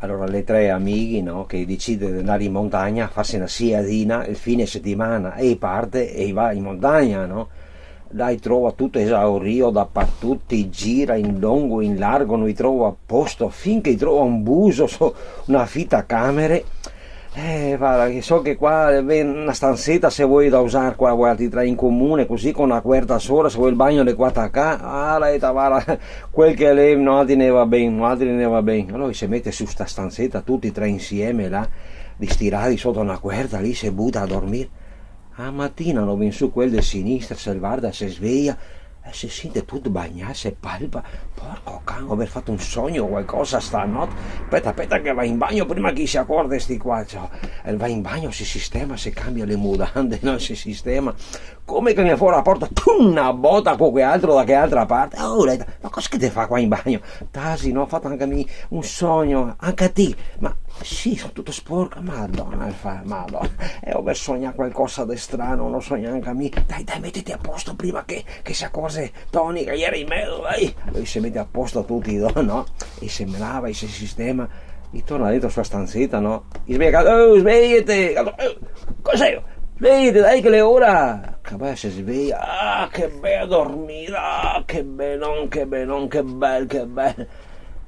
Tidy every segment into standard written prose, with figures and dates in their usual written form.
Allora, le tre amiche, no, che decide di andare in montagna a farsi una siadina il fine settimana e parte e va in montagna, no? Dai, trova tutto esaurito dappertutto, gira in lungo, in largo, non trova a posto, finché trova un buso, una fitta camere. Guarda, che so che qua è una stanzetta se vuoi da usare qua, guardi, tra in comune, così con una quarta sola, se vuoi il bagno le quattro qua, guarda, quel che lei non ne va bene, non ne va bene. Allora si mette su sta stanzetta tutti e tre insieme là, di stirati sotto una quarta, lì si butta a dormire. A mattina non viene su quel di sinistra, si guarda, si sveglia e si sente tutto bagnato, si palpa. Porco cane, aver fatto un sogno o qualcosa stanotte. Aspetta che va in bagno prima che si accorge sti qua. Cioè, e va in bagno, si sistema, si cambia le mutande, no? Si sistema. Come che mi fuori la porta, una botta con che altro da che altra parte. Oh, lei, ma cosa che ti fa qua in bagno? Tasi, no? Ho fatto anche a me un sogno, anche a te. Ma sì, sono tutto sporco, madonna, madonna. E ho sognato qualcosa di strano, non lo so neanche a me. Dai, mettiti a posto prima che si accorge Tony che ieri in mezzo, dai. Lui si mette a posto tutti, no? E si lava e si sistema. E torna dentro la sua stanzetta, no? E sveglia, oh, svegliati! Cos'è? Svegliati, dai che le ora! Che si sveglia, ah, che bella dormita, ah, che bello, che bello, che bello, che bello.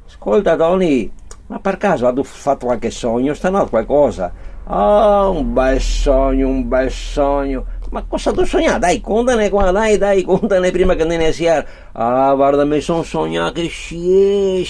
Ascolta, Tony, ma per caso hai fatto qualche sogno stanotte, qualcosa? Ah, un bel sogno, un bel sogno. Ma cosa tu sognato? Dai, contane qua, dai, contane prima che ne sia. Ah, guarda, mi sono sognato che scie.